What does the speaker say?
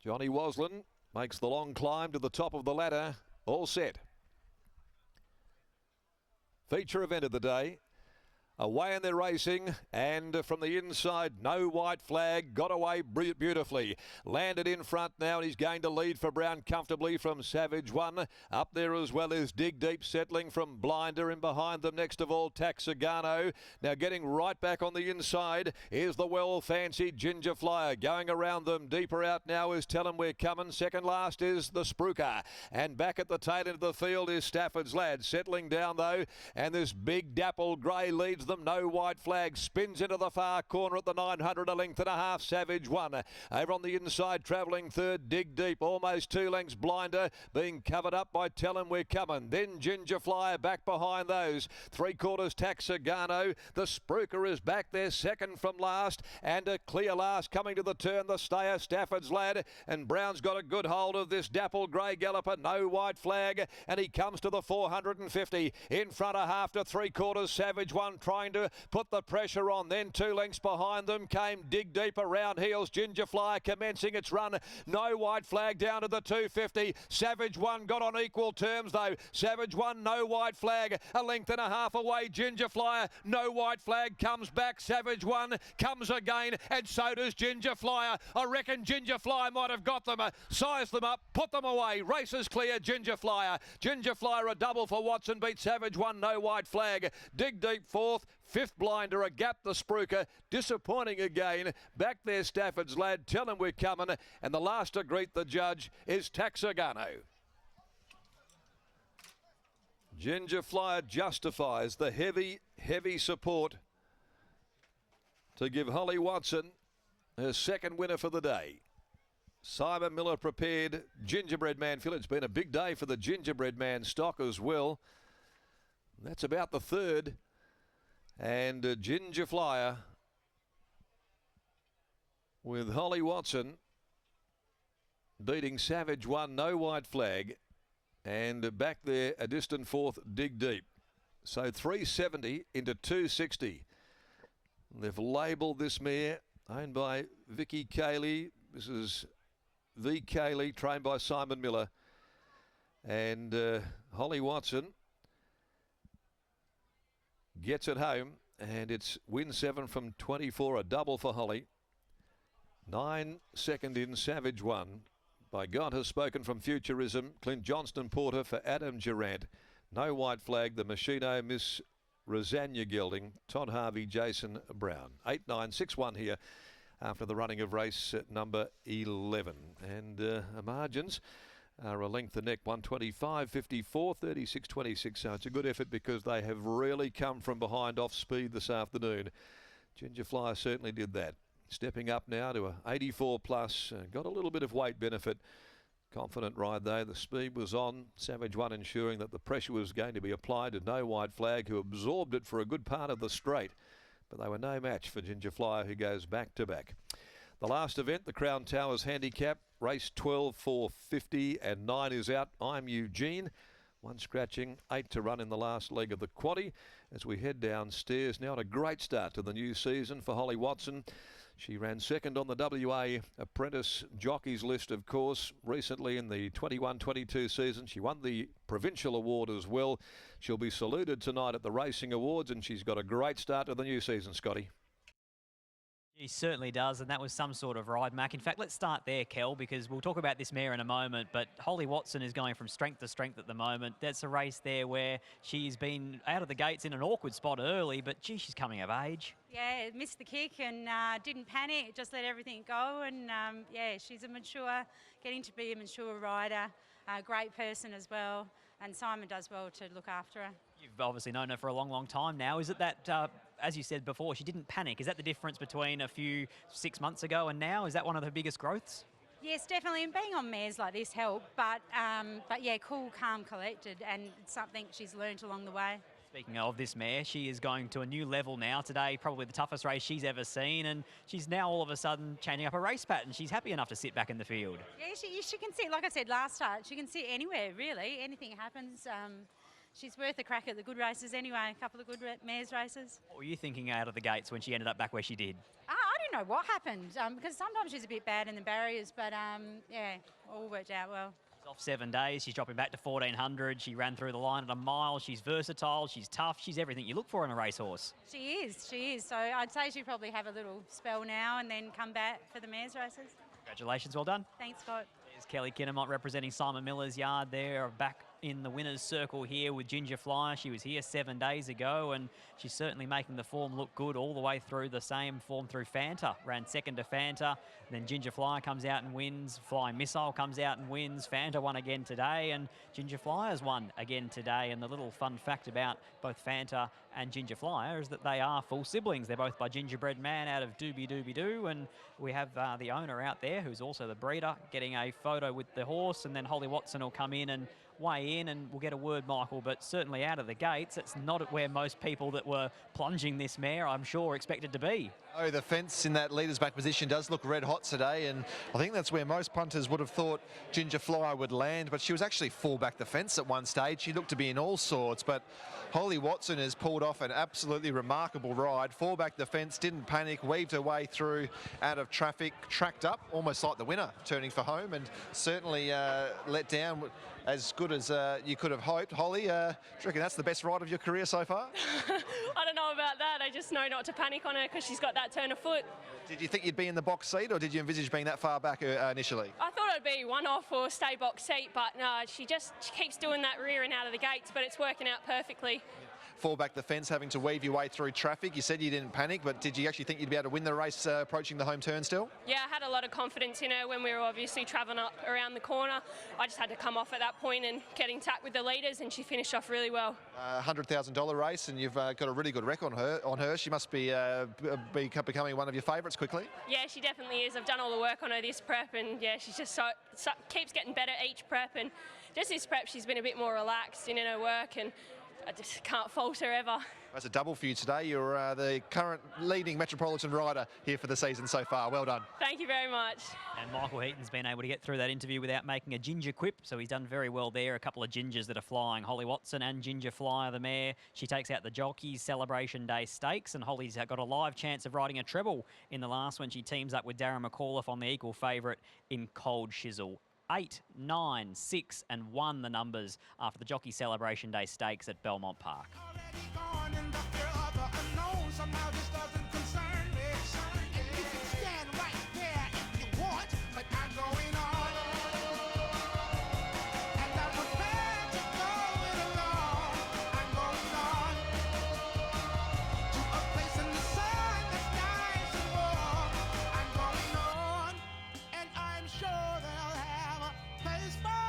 Johnny Waslin makes the long climb to the top of the ladder. All set. Feature event of the day. Away and they're racing, and from the inside, No White Flag got away beautifully. Landed in front now, and he's going to lead for Brown comfortably from Savage One. Up there as well is Dig Deep settling from Blinder, and behind them next of all Taxigano. Now getting right back on the inside is the well-fancied Ginger Flyer. Going around them deeper out now is Tell 'em We're Coming. Second last is the Spruker, and back at the tail end of the field is Stafford's Lad. Settling down though, and this big dapple grey leads them. No White Flag spins into the far corner at the 900, a length and a half. Savage One over on the inside, travelling third. Dig Deep, almost 2 lengths. Blinder being covered up by Tell 'em We're Coming. Then Ginger Flyer back behind those. 3/4 Taxigano. The Spruker is back there, second from last, and a clear last coming to the turn. The stayer Stafford's Lad, and Brown's got a good hold of this dapple grey galloper. No White Flag, and he comes to the 450 in front of half to 3/4. Savage One trying to put the pressure on. Then 2 lengths behind them came Dig Deep around heels. Ginger Flyer commencing its run. No White Flag down to the 250. Savage One got on equal terms though. Savage One, No White Flag, a length and a half away. Ginger Flyer, No White Flag comes back. Savage One comes again, and so does Ginger Flyer. I reckon Ginger Flyer might have got them, sized them up, put them away. Races clear, Ginger Flyer. Ginger Flyer a double for Watson, beat Savage One, No White Flag. Dig Deep fourth. Fifth Blinder, a gap the Spruker. Disappointing again. Back there Stafford's Lad. Tell 'em We're Coming. And the last to greet the judge is Taxigano. Ginger Flyer justifies the heavy support to give Holly Watson her second winner for the day. Simon Miller prepared. Gingerbread Man Phil. It's been a big day for the Gingerbread Man stock as well. That's about the third. And Ginger Flyer with Holly Watson beating Savage One, No White Flag, and back there a distant fourth, Dig Deep. So 370 into 260. They've labelled this mare, owned by Vicky Cayley. This is V. Cayley, trained by Simon Miller. And Holly Watson gets it home, and it's win 7 from 24, a double for Holly. 9 second in Savage One. By God Has Spoken from Futurism. Clint Johnston Porter for Adam Durant. No White Flag, the Machino, Miss Rosanna Gelding, Todd Harvey, Jason Brown. 8-9-6-1 here after the running of race number 11. And margins are a length the neck, 125.54, 36.26. So it's a good effort because they have really come from behind off speed this afternoon. Ginger Flyer certainly did that. Stepping up now to a 84 plus, got a little bit of weight benefit. Confident ride though, the speed was on. Savage One ensuring that the pressure was going to be applied to No White Flag, who absorbed it for a good part of the straight. But they were no match for Ginger Flyer, who goes back to back. The last event, the Crown Towers Handicap, race 12 for 50 and 9 is out. I'm Eugene. 1 scratching, 8 to run in the last leg of the quaddie as we head downstairs now. A great start to the new season for Holly Watson. She ran second on the WA Apprentice Jockeys list, of course, recently in the 21-22 season. She won the provincial award as well. She'll be saluted tonight at the Racing Awards, and she's got a great start to the new season, Scotty. He certainly does, and that was some sort of ride, Mac. In fact, let's start there, Kel, because we'll talk about this mare in a moment, but Holly Watson is going from strength to strength at the moment. That's a race there where she's been out of the gates in an awkward spot early, but gee, she's coming of age. Yeah, missed the kick and didn't panic, just let everything go. And yeah, she's getting to be a mature rider, a great person as well. And Simon does well to look after her. You've obviously known her for a long, long time now. Is it that, as you said before, she didn't panic? Is that the difference between 6 months ago and now? Is that one of her biggest growths? Yes, definitely. And being on mares like this helped. But yeah, cool, calm, collected. And it's something she's learnt along the way. Speaking of this mare, she is going to a new level now today, probably the toughest race she's ever seen, and she's now all of a sudden changing up a race pattern. She's happy enough to sit back in the field. Yeah, she can sit, like I said last start, she can sit anywhere, really. Anything happens. She's worth a crack at the good races anyway, a couple of good mares races. What were you thinking out of the gates when she ended up back where she did? I don't know what happened because sometimes she's a bit bad in the barriers, but yeah, all worked out well. She's off 7 days. She's dropping back to 1400. She ran through the line at a mile. She's versatile. She's tough. She's everything you look for in a racehorse. She is. So I'd say she'll probably have a little spell now and then come back for the mares races. Congratulations, well done. Thanks, Scott. There's Kelly Kinnemont representing Simon Miller's yard there, back in the winner's circle here with Ginger Flyer. She was here 7 days ago, and she's certainly making the form look good all the way through. The same form through Fanta. Ran second to Fanta. Then Ginger Flyer comes out and wins. Flying Missile comes out and wins. Fanta won again today, and Ginger Flyer's won again today. And the little fun fact about both Fanta and Ginger Flyer is that they are full siblings. They're both by Gingerbread Man out of Doobie Doobie Doo, and we have the owner out there who's also the breeder getting a photo with the horse, and then Holly Watson will come in and weigh in, and we'll get a word, Michael, but certainly out of the gates, it's not where most people that were plunging this mare, I'm sure, expected to be. Oh, the fence in that leader's back position does look red hot today, and I think that's where most punters would have thought Ginger Flyer would land, but she was actually full back the fence at one stage. She looked to be in all sorts, but Holly Watson has pulled off an absolutely remarkable ride. Full back the fence, didn't panic, weaved her way through out of traffic, tracked up, almost like the winner, turning for home, and certainly let down as good as you could have hoped. Holly, do you reckon that's the best ride of your career so far? I don't know about that. I just know not to panic on her because she's got that turn of foot. Did you think you'd be in the box seat, or did you envisage being that far back initially? I thought it'd be one off or stay box seat, but no, she keeps doing that rearing out of the gates, but it's working out perfectly. Fall back the fence, having to weave your way through traffic. You said you didn't panic, but did you actually think you'd be able to win the race approaching the home turn still? Yeah, I had a lot of confidence in her when we were obviously travelling up around the corner. I just had to come off at that point and get intact with the leaders, and she finished off really well. $100,000 race, and you've got a really good record on her. She must be becoming one of your favourites quickly. Yeah, she definitely is. I've done all the work on her this prep, and yeah, she's just keeps getting better each prep, and just this prep she's been a bit more relaxed in her work, and I just can't fault her ever. That's a double for you today. You're the current leading Metropolitan rider here for the season so far. Well done. Thank you very much. And Michael Heaton's been able to get through that interview without making a ginger quip, so he's done very well there. A couple of gingers that are flying. Holly Watson and Ginger Flyer, the mare. She takes out the Jockeys Celebration Day Stakes, and Holly's got a live chance of riding a treble in the last when she teams up with Darren McAuliffe on the equal favourite in Cold Shizzle. 8, 9, 6 and 1 the numbers after the Jockey Celebration Day Stakes at Belmont Park. And I'm sure they'll have a place for